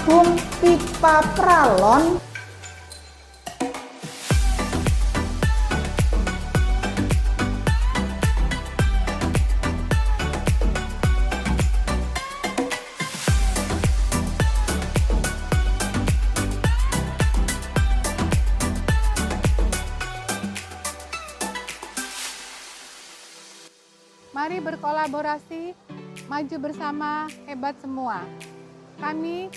tabung pipa pralon. Mari berkolaborasi, maju bersama, hebat semua. Kami,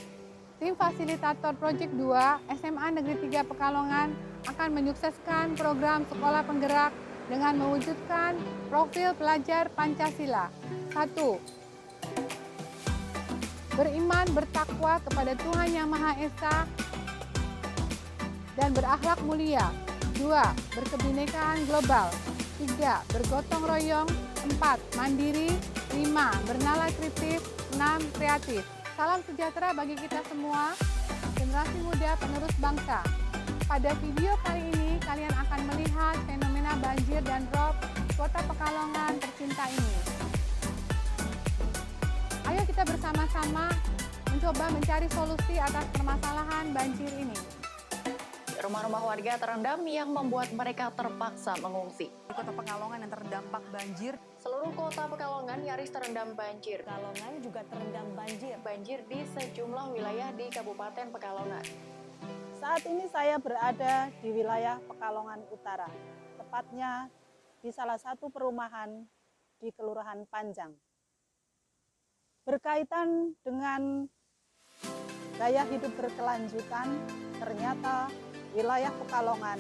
tim fasilitator Project 2 SMA Negeri 3 Pekalongan akan menyukseskan program Sekolah Penggerak dengan mewujudkan profil pelajar Pancasila. 1. Beriman bertakwa kepada Tuhan Yang Maha Esa dan berakhlak mulia. 2. Berkebinekaan global. 3. Bergotong royong. 4. Mandiri. 5. Bernalar kritis. 6. Kreatif. Salam sejahtera bagi kita semua, generasi muda penerus bangsa. Pada video kali ini, kalian akan melihat fenomena banjir dan rob Kota Pekalongan tercinta ini. Ayo kita bersama-sama mencoba mencari solusi atas permasalahan banjir ini. Rumah-rumah warga terendam yang membuat mereka terpaksa mengungsi. Di Kota Pekalongan yang terdampak banjir. Seluruh Kota Pekalongan nyaris terendam banjir. Pekalongan juga terendam banjir. Banjir di sejumlah wilayah di Kabupaten Pekalongan. Saat ini saya berada di wilayah Pekalongan Utara, tepatnya di salah satu perumahan di Kelurahan Panjang. Berkaitan dengan gaya hidup berkelanjutan, ternyata wilayah Pekalongan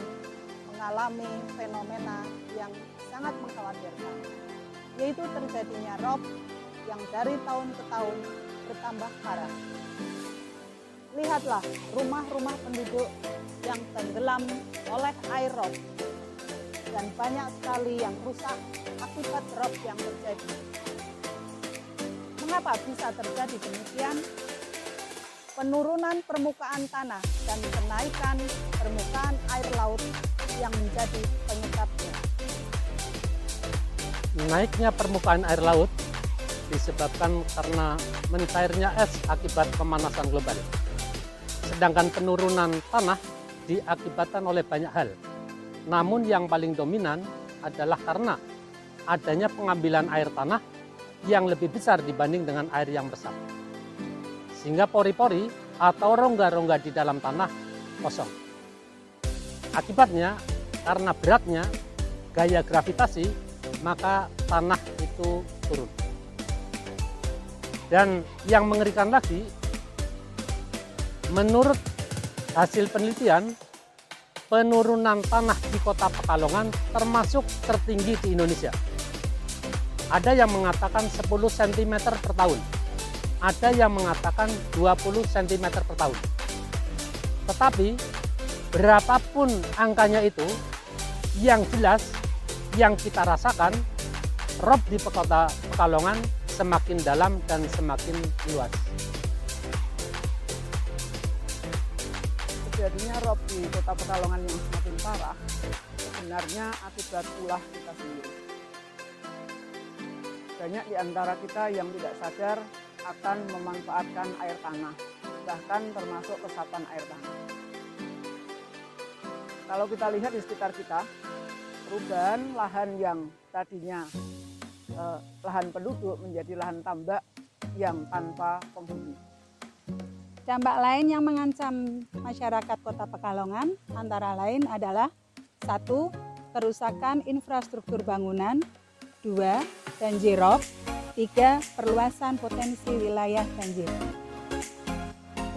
mengalami fenomena yang sangat mengkhawatirkan, yaitu terjadinya rob yang dari tahun ke tahun bertambah parah. Lihatlah rumah-rumah penduduk yang tenggelam oleh air rob dan banyak sekali yang rusak akibat rob yang terjadi. Mengapa bisa terjadi demikian? Penurunan permukaan tanah dan kenaikan permukaan air laut yang menjadi penyebabnya. Naiknya permukaan air laut disebabkan karena mencairnya es akibat pemanasan global. Sedangkan penurunan tanah diakibatkan oleh banyak hal. Namun yang paling dominan adalah karena adanya pengambilan air tanah yang lebih besar dibanding dengan air yang meresap. Sehingga pori-pori atau rongga-rongga di dalam tanah kosong. Akibatnya, karena beratnya gaya gravitasi, maka tanah itu turun. Dan yang mengerikan lagi, menurut hasil penelitian, penurunan tanah di Kota Pekalongan termasuk tertinggi di Indonesia. Ada yang mengatakan 10 cm per tahun. Ada yang mengatakan 20 cm per tahun. Tetapi berapapun angkanya itu, yang jelas yang kita rasakan, rob di Kota Pekalongan semakin dalam dan semakin luas. Terjadinya rob di Kota Pekalongan yang semakin parah sebenarnya akibat ulah kita sendiri. Banyak di antara kita yang tidak sadar akan memanfaatkan air tanah, bahkan termasuk resapan air tanah. Kalau kita lihat di sekitar kita, perubahan lahan yang tadinya lahan penduduk menjadi lahan tambak yang tanpa penghuni. Dampak lain yang mengancam masyarakat Kota Pekalongan antara lain adalah 1. Kerusakan infrastruktur bangunan, 2. Banjir rob, 3. Perluasan potensi wilayah banjir.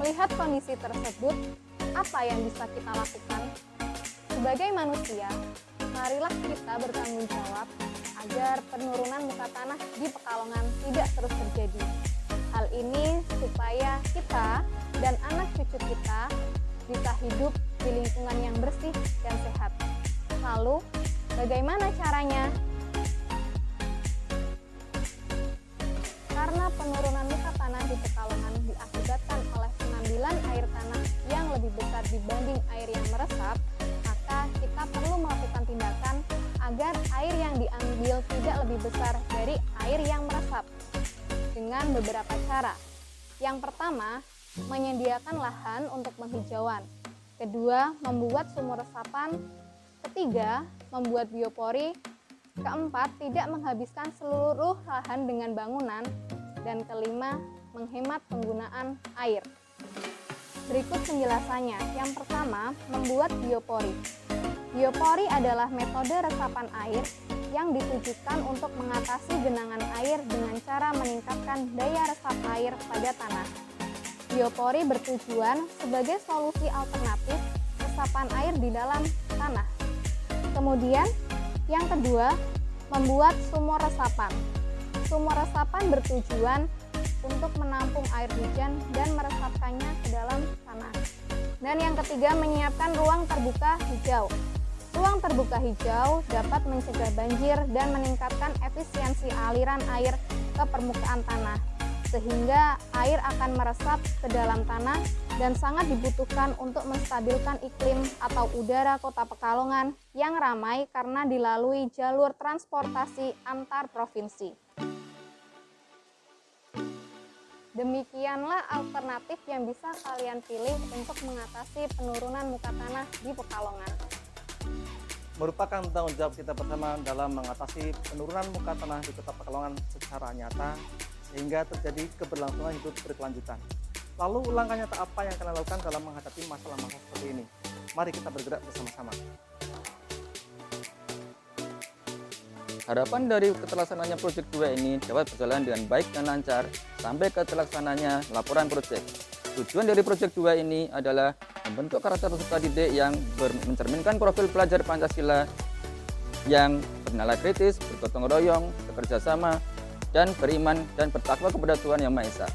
Melihat kondisi tersebut, apa yang bisa kita lakukan? Sebagai manusia, marilah kita bertanggung jawab agar penurunan muka tanah di Pekalongan tidak terus terjadi. Hal ini supaya kita dan anak cucu kita bisa hidup di lingkungan yang bersih dan sehat. Lalu, bagaimana caranya? Karena penurunan muka tanah di Pekalongan diakibatkan oleh pengambilan air tanah yang lebih besar dibanding air yang meresap, maka kita perlu melakukan tindakan agar air yang diambil tidak lebih besar dari air yang meresap dengan beberapa cara. Yang pertama, menyediakan lahan untuk penghijauan. Kedua, membuat sumur resapan. Ketiga, membuat biopori. Keempat, tidak menghabiskan seluruh lahan dengan bangunan. Dan kelima, menghemat penggunaan air. Berikut penjelasannya. Yang pertama, membuat biopori. Biopori adalah metode resapan air yang ditujukan untuk mengatasi genangan air dengan cara meningkatkan daya resap air pada tanah. Biopori bertujuan sebagai solusi alternatif resapan air di dalam tanah. Kemudian, yang kedua, membuat sumur resapan. Sumur resapan bertujuan untuk menampung air hujan dan meresapkannya ke dalam tanah. Dan yang ketiga, menyiapkan ruang terbuka hijau. Ruang terbuka hijau dapat mencegah banjir dan meningkatkan efisiensi aliran air ke permukaan tanah, sehingga air akan meresap ke dalam tanah dan sangat dibutuhkan untuk menstabilkan iklim atau udara Kota Pekalongan yang ramai karena dilalui jalur transportasi antar provinsi. Demikianlah alternatif yang bisa kalian pilih untuk mengatasi penurunan muka tanah di Pekalongan. Merupakan tanggung jawab kita bersama dalam mengatasi penurunan muka tanah di Kota Pekalongan secara nyata sehingga terjadi keberlangsungan hidup berkelanjutan. Lalu langkah nyata apa yang kalian lakukan dalam menghadapi masalah-masalah seperti ini? Mari kita bergerak bersama-sama. Harapan dari keterlaksananya proyek 2 ini dapat berjalan dengan baik dan lancar sampai ke terlaksananya laporan proyek. Tujuan dari proyek 2 ini adalah membentuk karakter peserta didik yang mencerminkan profil pelajar Pancasila yang bernalar kritis, bergotong royong, bekerja sama, dan beriman dan bertakwa kepada Tuhan Yang Maha Esa.